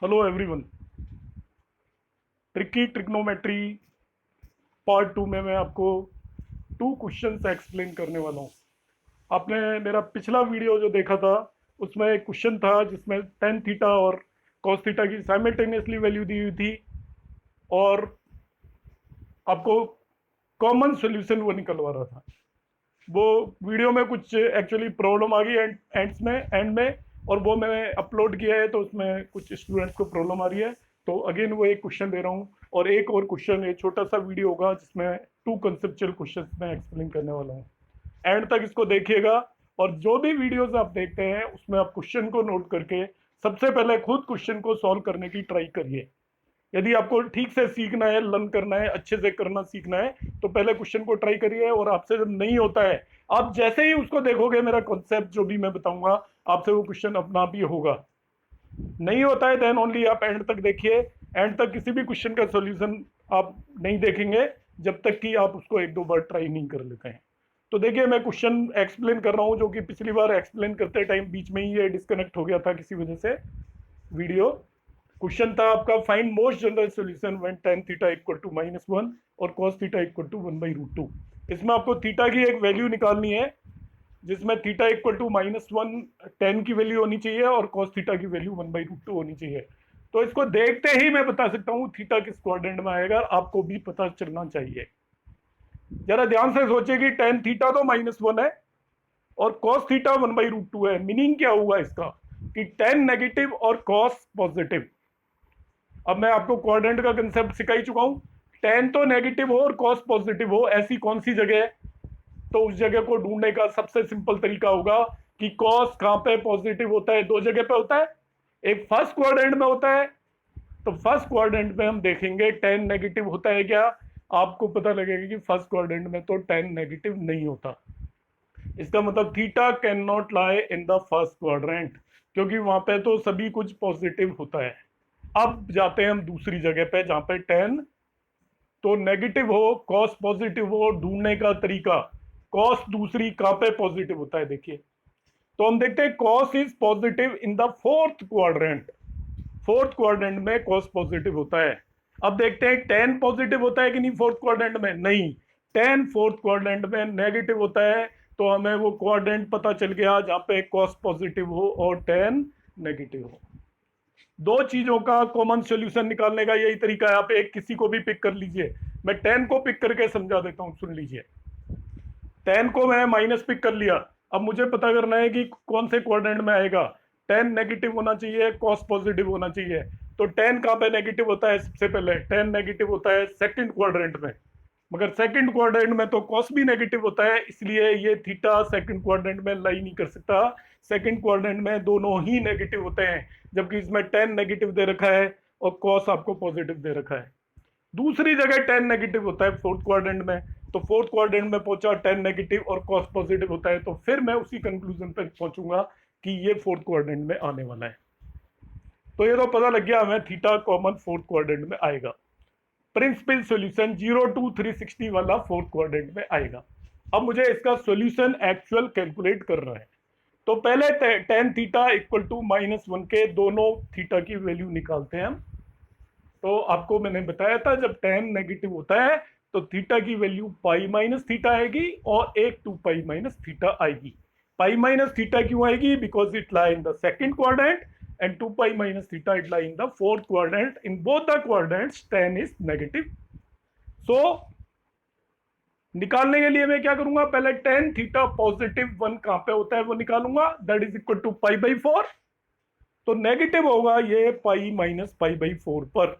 Hello everyone. Tricky trigonometry part 2 में मैं आपको 2 क्वेश्चंस एक्सप्लेन करने वाला हूँ। आपने मेरा पिछला वीडियो जो देखा था उसमें एक क्वेश्चन था जिसमें टेन थीटा और कॉस थीटा की साइमल्टेनियसली वैल्यू दी हुई थी और आपको कॉमन सॉल्यूशन वो निकलवा रहा था। वो वीडियो में कुछ एक्चुअली प्रॉब्लम आ गई एंड में और वो मैंने अपलोड किया है तो उसमें कुछ स्टूडेंट्स को प्रॉब्लम आ रही है। तो अगेन वो एक क्वेश्चन दे रहा हूँ और एक और क्वेश्चन, ये छोटा सा वीडियो होगा जिसमें 2 कंसेप्चुअल क्वेश्चन मैं एक्सप्लेन करने वाला हूँ। एंड तक इसको देखिएगा और जो भी वीडियोस आप देखते हैं उसमें आप क्वेश्चन को नोट करके सबसे पहले खुद क्वेश्चन को सॉल्व करने की ट्राई करिए। यदि आपको ठीक से सीखना है, लर्न करना है, अच्छे से करना सीखना है तो पहले क्वेश्चन को ट्राई करिए। और आपसे जब नहीं होता है, आप जैसे ही उसको देखोगे, मेरा कॉन्सेप्ट जो भी मैं बताऊंगा आपसे वो क्वेश्चन अपना आप ही होगा। नहीं होता है देन ओनली आप एंड तक देखिए। एंड तक किसी भी क्वेश्चन का सॉल्यूशन आप नहीं देखेंगे जब तक कि आप उसको एक दो बार ट्राई नहीं कर लेते हैं। तो देखिए, मैं क्वेश्चन एक्सप्लेन कर रहा हूं जो कि पिछली बार एक्सप्लेन करते टाइम बीच में ही ये डिस्कनेक्ट हो गया था किसी वजह से वीडियो। क्वेश्चन था आपका, find most general solution when tan theta equal to -1 और cos थीटा इक्वल टू 1/√2। इसमें आपको थीटा की एक वैल्यू निकालनी है जिसमें थीटा इक्वल टू -1 tan की वैल्यू होनी चाहिए और cos थीटा की वैल्यू 1/√2 होनी चाहिए। तो इसको देखते ही मैं बता सकता हूँ थीटा किस क्वाड्रेंट में आएगा, आपको भी पता चलना चाहिए। जरा ध्यान से सोचिए कि tan थीटा तो -1 है और cos थीटा 1/√2 है। मीनिंग क्या हुआ इसका कि tan नेगेटिव और cos पॉजिटिव। अब मैं आपको क्वाड्रेंट का कंसेप्ट सिखा ही चुका हूं। tan तो नेगेटिव हो और cos पॉजिटिव हो, ऐसी कौन सी जगह है? तो उस जगह को ढूंढने का सबसे सिंपल तरीका होगा कि cos कहां पे पॉजिटिव होता है। दो जगह पे होता है, एक फर्स्ट क्वाड्रेंट में होता है। तो फर्स्ट क्वाड्रेंट में हम देखेंगे tan नेगेटिव होता है क्या। आपको पता लगेगा कि फर्स्ट क्वाड्रेंट में तो tan नेगेटिव नहीं होता। इसका मतलब theta can not lie in the first quadrant, क्योंकि वहां पे तो सभी कुछ पॉजिटिव होता है। अब जाते हैं हम दूसरी जगह पे जहां पे tan तो नेगेटिव हो, कॉस पॉजिटिव हो। ढूंढने का तरीका, कॉस दूसरी कहां पे पॉजिटिव होता है देखिए। तो हम देखते हैं cos is positive in the fourth quadrant. Fourth quadrant में कॉस पॉजिटिव होता है। अब देखते हैं tan पॉजिटिव होता है कि नहीं फोर्थ क्वाड्रेंट में। नहीं, tan फोर्थ क्वाड्रेंट में नेगेटिव होता है। तो हमें वो क्वाड्रेंट पता चल गया जहां पे कॉस पॉजिटिव हो और tan नेगेटिव हो। दो चीजों का कॉमन सॉल्यूशन निकालने का यही तरीका है। आप एक किसी को भी पिक कर लीजिए। मैं tan को पिक करके समझा देता हूं, सुन लीजिए। tan को मैं माइनस पिक कर लिया। अब मुझे पता करना है कि कौन से क्वाड्रेंट में आएगा। tan नेगेटिव होना चाहिए, cos पॉजिटिव होना चाहिए। तो tan कहां पे नेगेटिव होता है? सबसे पहले tan नेगेटिव होता है सेकंड क्वाड्रेंट में। मगर सेकंड क्वाड्रेंट में तो cos भी नेगेटिव होता है, इसलिए ये थीटा सेकंड क्वाड्रेंट में लाई नहीं कर सकता। सेकंड क्वाड्रेंट में दोनों ही नेगेटिव होते हैं, जबकि इसमें tan नेगेटिव दे रखा है और cos आपको पॉजिटिव दे रखा है। दूसरी जगह tan नेगेटिव होता है फोर्थ क्वाड्रेंट में। तो फोर्थ क्वाड्रेंट में पहुंचा tan नेगेटिव और cos पॉजिटिव होता है, तो फिर मैं उसी कंक्लूजन पर पहुंचूंगा कि ये फोर्थ क्वाड्रेंट में आने वाला है। तो ये तो पता लग गया हमें थीटा कॉमन फोर्थ क्वाड्रेंट में आएगा। प्रिंसिपल सॉल्यूशन 0 to 360 वाला फोर्थ क्वाड्रेंट में आएगा। अब मुझे इसका सॉल्यूशन एक्चुअल कैलकुलेट करना है। तो पहले tan थीटा इक्वल टू -1 के दोनों थीटा की वैल्यू निकालते हैं हम। तो आपको मैंने बताया था जब tan नेगेटिव होता है तो थीटा की वैल्यू पाई माइनस थीटा आएगी और एक 2 पाई माइनस थीटा आएगी। पाई माइनस थीटा क्यों आएगी? Because it lie in the second quadrant and 2 pi minus theta it lie in the fourth quadrant. In both the quadrants tan is negative. So निकालने के लिए मैं क्या करूंगा, पहले tan थीटा पॉजिटिव 1 कहां पे होता है वो निकालूंगा। That is equal to π/4। तो नेगेटिव होगा ये पाई माइनस π/4 पर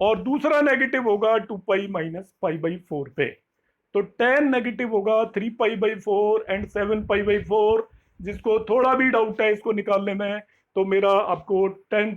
और दूसरा नेगेटिव होगा 2 पाई माइनस π/4 पे। तो tan नेगेटिव होगा 3 π/4 एंड 7 π/4। जिसको थोड़ा भी डाउट है इसको निकालने में, तो मेरा आपको tan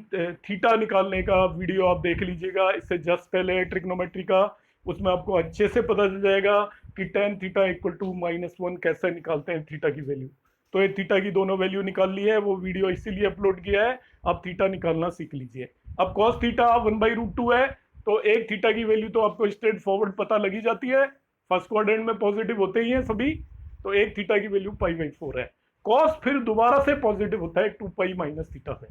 थीटा निकालने का वीडियो आप देख लीजिएगा, इससे जस्ट पहले ट्रिग्नोमेट्री का। उसमें आपको अच्छे से पता चल जाएगा कि tan थीटा इक्वल टू -1 कैसे निकालते हैं थीटा की वैल्यू। तो ये थीटा की दोनों वैल्यू निकाल ली है, वो वीडियो इसीलिए अपलोड किया है। आप थीटा निकालना सीख लीजिए। अब cos थीटा 1/√2 है, तो एक थीटा की वैल्यू तो आपको स्ट्रेट फॉरवर्ड पता लगी जाती है। फर्स्ट क्वाड्रेंट में पॉजिटिव होते ही हैं सभी। तो एक थीटा की वैल्यू π/4 है। cos फिर दोबारा से पॉजिटिव होता है 2 पाई माइनस थीटा से।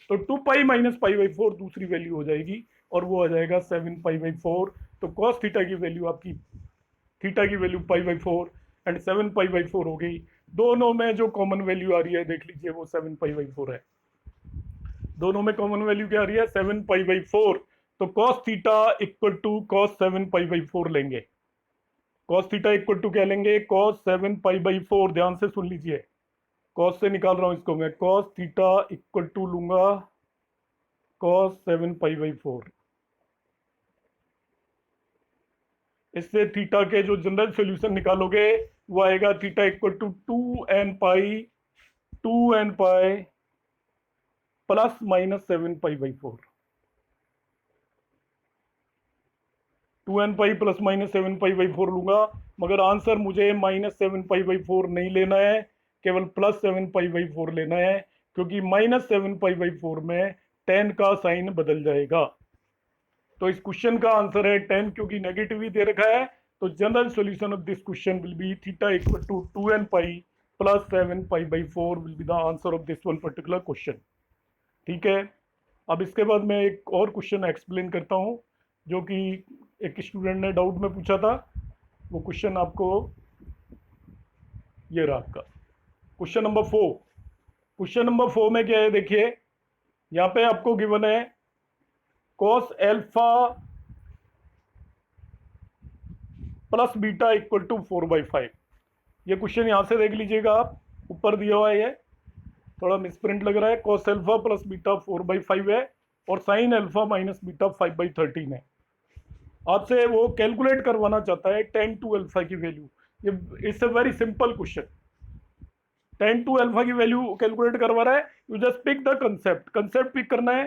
तो 2 पाई - दूसरी वैल्यू हो जाएगी और वो आ जाएगा 7 पाई/4। तो कॉस थीटा की वैल्यू आपकी, थीटा की वैल्यू पाई/4 एंड 7 पाई/4 हो गई। दोनों में जो कॉमन वैल्यू आ रही है देख लीजिए, वो 7 पाई/4 है। दोनों में कॉमन वैल्यू क्या आ रही है? 7 पाई/4। तो cos theta equal to cos 7 पाई/4 लेंगे। कॉस थीटा इक्वल टू क्या लेंगे? कॉस 7 पाई/4। ध्यान से सुन लीजिए, कॉस से निकाल रहा हूं इसको मैं। कॉस थीटा इक्वल टू लूंगा कॉस 7 पाई/4। इससे थीटा के जो जनरल सॉल्यूशन निकालोगे वो आएगा theta equal to 2n pi plus minus 7 पाई/4। 2n पाई प्लस माइनस 7 पाई/4 लूंगा, मगर आंसर मुझे -7 पाई/4 नहीं लेना है, केवल +7 पाई/4 लेना है, क्योंकि -7 पाई/4 में 10 का साइन बदल जाएगा। तो इस क्वेश्चन का आंसर है 10, क्योंकि नेगेटिव ही दे रखा है। तो general solution of this question will be theta equal to 2n pi plus 7 पाई/4 will be the answer of this one particular question. ठीक है। अब इसके बाद मैं एक और क्वेश्चन एक्सप्लेन करता हूँ, जो कि एक स्टूडेंट ने डाउट में पूछा था। वो क्वेश्चन आपको ये रहा आपका क्वेश्चन नंबर 4। क्वेश्चन नंबर 4 में क्या है देखिए, यहाँ पे आपको गिवन है cos alpha plus beta equal to 4/5। ये क्वेश्चन यहाँ से देख लीजिएगा आप, ऊपर दिया हुआ है, ये थोड़ा मिसप्रिंट लग रहा है। कॉस एल्फा प्लस बीटा 4/5 है और साइन एल्फा माइनस बीटा 5/13 है। आपसे वो कैलकुलेट करवाना चाहता है tan टू अल्फा की वैल्यू। ये it's a very simple question. tan two alpha की वैल्यू कैलकुलेट करवा रहा है। You just pick the concept, concept पिक करना है।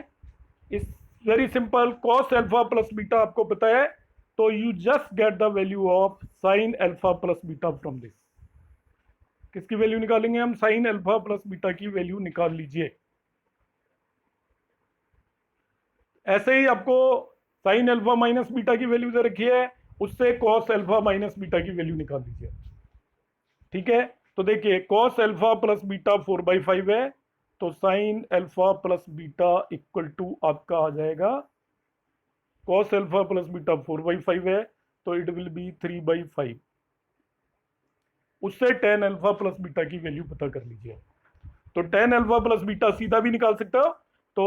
It's very simple. Cos alpha plus beta आपको पता है, तो you just get the value of sine alpha plus beta from this. किसकी वैल्यू निकालेंगे हम? साइन एल्फा प्लस बीटा की वैल्यू निकाल लीजिए। ऐसे ही आपको साइन एल्फा माइनस बीटा की वैल्यू दे रखी है, उससे कॉस एल्फा माइनस बीटा की वैल्यू निकाल लीजिए। ठीक है। तो देखिए कॉस एल्फा प्लस बीटा 4/5 है, तो sine alpha plus beta equal to आपका आ जाएगा, कॉस एल्फा प्लस बीटा 4/5 है, तो इट विल बी 3/5। उससे tan अल्फा प्लस बीटा की वैल्यू पता कर लीजिए। तो tan अल्फा प्लस बीटा सीधा भी निकाल सकते हो। तो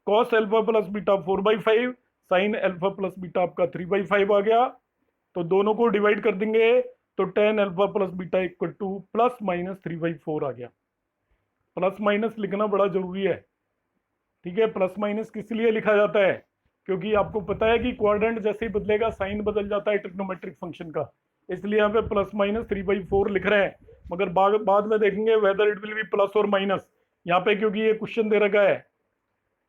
cos alpha plus beta 4/5, sine alpha plus beta आपका 3/5 आ गया। तो दोनों को डिवाइड कर देंगे, तो tan alpha plus beta equal to plus minus 3/4 आ गया। प्लस माइनस लिखना बड़ा जरूरी है। ठीक है। प्लस माइनस किस लिए लिखा जाता है? क्योंकि आपको पता है कि क्वाड्रेंट जैसे ही बदलेगा साइन बदल जाता है ट्रिग्नोमेट्रिक फंक्शन का, इसलिए यहाँ पे प्लस माइनस 3/4 लिख रहे हैं। मगर बाद में देखेंगे whether it will be plus और माइनस। यहाँ पे क्योंकि ये क्वेश्चन दे रखा है,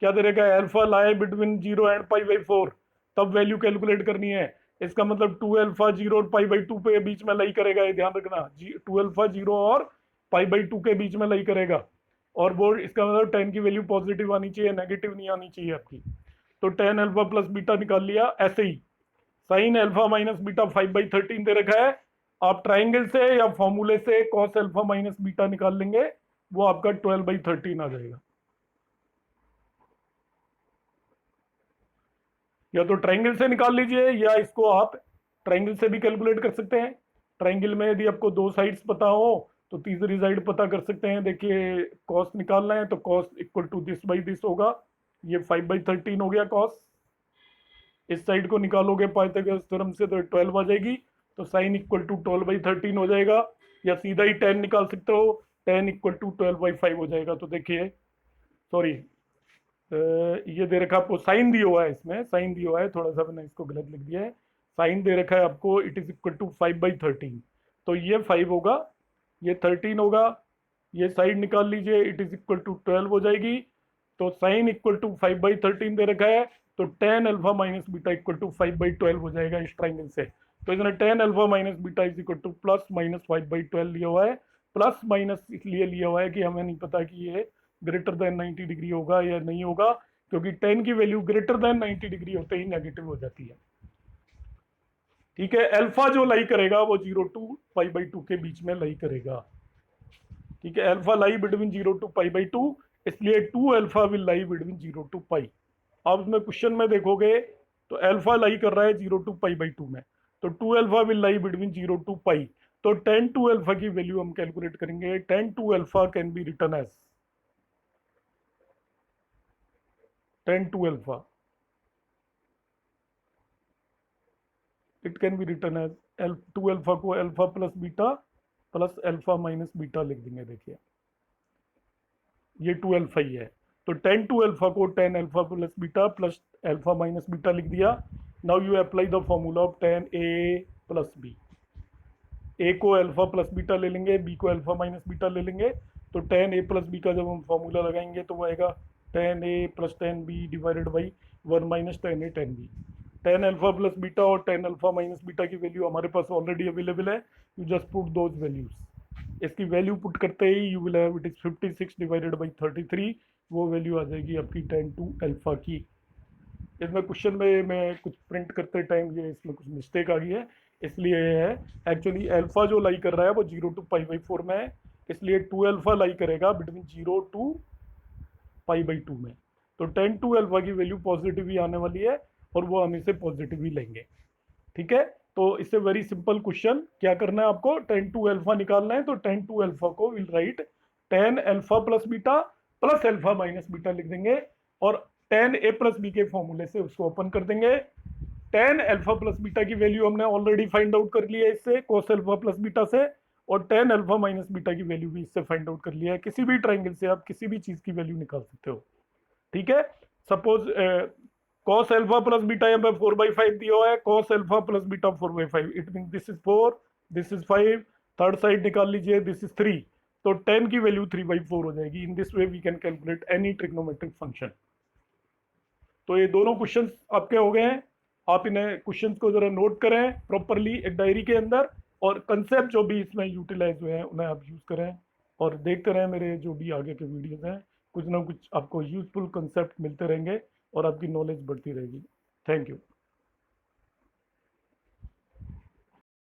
क्या दे रखा है? अल्फा लाई बिटवीन 0 एंड पाई/4, तब वैल्यू कैलकुलेट करनी है। इसका मतलब 2 अल्फा 0 और पाई/2 पे बीच में लाई करेगा, ये ध्यान रखना। 2 अल्फा 0 और पाई/2 के बीच में लाई करेगा। और वो इसका मतलब 10 की वैल्यू पॉजिटिव आनी चाहिए, नेगेटिव नहीं आनी चाहिए आपकी। तो tan अल्फा प्लस बीटा निकाल लिया। ऐसे ही साइन अल्फा माइनस बीटा 5/13 दे रखा है, आप ट्राइंगल से या फॉर्मूले से कॉस अल्फा माइनस बीटा निकाल लेंगे, वो आपका 12/13 आ जाएगा। या तो ट्राइंगल से निकाल लीजिए, या इसको आप ट्राइंगल से भी कैलकुलेट कर सकते हैं। ट्राइंगल में यदि आपको दो साइड्स पता हो तो तीसरी साइड पता कर सकते हैं। देखिए कॉस निकालना है तो cos equal to this by this होगा, ये 5/13 हो गया कॉस। इस साइड को निकालोगे पाइथागोरस थ्योरम से तो 12 आ जाएगी, तो साइन इक्वल टू 12/13 हो जाएगा। या सीधा ही tan निकाल सकते हो, tan इक्वल टू 12/5 हो जाएगा। तो देखिए सॉरी, ये दे रखा आपको साइन दिया हुआ है, इसमें साइन दिया हुआ है, थोड़ा सा मैंने इसको गलत लिख दिया है। साइन दे रखा है आपको, इट इज इक्वल टू 5/13, तो ये 5 होगा, ये 13 होगा। ये साइड निकाल लीजिए, इट इज इक्वल टू 12 हो जाएगी। तो साइन इक्वल टू 5/13 दे रखा है, तो tan alpha minus beta equal to 5/12 हो जाएगा इस ट्राइंगल से। तो इसने tan alpha minus beta is equal to plus minus 5/12 लिया हुआ है। प्लस माइनस इसलिए लिया हुआ है कि हमें नहीं पता कि ये ग्रेटर देन 90 डिग्री होगा या नहीं होगा, क्योंकि tan की वैल्यू ग्रेटर देन 90 डिग्री होते ही नेगेटिव हो जाती है। ठीक है। अल्फा जो लाई करेगा वो 0 टू पाई/2 के बीच में लाई करेगा। ठीक है। Alpha lie between 0 to pi इसलिए 2 alpha will lie between 0 to pi. आप इसमें क्वेश्चन में देखोगे तो अल्फा लाई कर रहा है 0 to π/2 में, तो 2 alpha will lie between 0 to π। तो tan 2 अल्फा की वैल्यू हम कैलकुलेट करेंगे। tan 2 alpha can be written as tan 2 alpha, it can be written as 2 alpha को alpha plus beta plus alpha minus beta लिख देंगे। देखिए ये 2 अल्फा ही है, तो tan 2 अल्फा को tan alpha plus beta plus alpha minus beta लिख दिया। Now you apply the formula of tan a plus B. A को अल्फा प्लस बीटा ले लेंगे, बी को अल्फा माइनस बीटा ले लेंगे। तो tan a प्लस बी का जब हम फॉर्मूला लगाएंगे तो वो आएगा tan a plus tan b divided by 1 minus tan a tan b। tan alpha plus beta और tan अल्फा माइनस बीटा की वैल्यू हमारे पास ऑलरेडी अवेलेबल है। You just put those values. इसकी वैल्यू पुट करते ही you will have it is 56 divided by 33। वो value आ जाएगी आपकी tan 2 अल्फा की। इसमें क्वेश्चन में मैं कुछ प्रिंट करते टाइम ये इसमें कुछ मिस्टेक आ गई है, इसलिए ये है। एक्चुअली अल्फा जो लाई कर रहा है वो 0 to π/4 में है, इसलिए 2 अल्फा लाई करेगा बिटवीन 0 to π/2 में। तो tan 2 अल्फा की वैल्यू पॉजिटिव ही आने वाली है और वो हम इसे पॉजिटिव ही लेंगे। ठीक है, तो इससे वेरी सिंपल क्वेश्चन क्या करना है आपको, tan 2 अल्फा निकालना है। तो tan 2 अल्फा को will write tan alpha plus beta plus alpha minus beta लिख देंगे और tan a प्लस बी के फॉर्मूले से उसको ओपन कर देंगे। tan अल्फा प्लस बीटा की वैल्यू हमने ऑलरेडी फाइंड आउट कर ली है इससे, cos अल्फा प्लस बीटा से, और tan अल्फा माइनस बीटा की वैल्यू भी इससे फाइंड आउट कर लिया है। किसी भी ट्राइंगल से आप किसी भी चीज की वैल्यू निकाल सकते हो। ठीक है, suppose cos alpha plus beta यहाँ पे 4/5 दिया हुआ है, cos alpha plus beta 4/5, it mean this is 4, this is 5, third side निकाल लीजिए, दिस इज 3। तो tan की वैल्यू 3/4 हो जाएगी। In this way we can calculate any trigonometric function. तो ये दोनों क्वेश्चंस आपके हो गए हैं। आप इन्हें क्वेश्चंस को जरा नोट करें प्रॉपरली एक डायरी के अंदर, और कंसेप्ट जो भी इसमें यूटिलाइज हुए हैं उन्हें आप यूज़ करें और देखते रहें मेरे जो भी आगे के वीडियोस हैं। कुछ ना कुछ आपको यूजफुल कंसेप्ट मिलते रहेंगे और आपकी नॉलेज बढ़ती रहेगी। Thank you.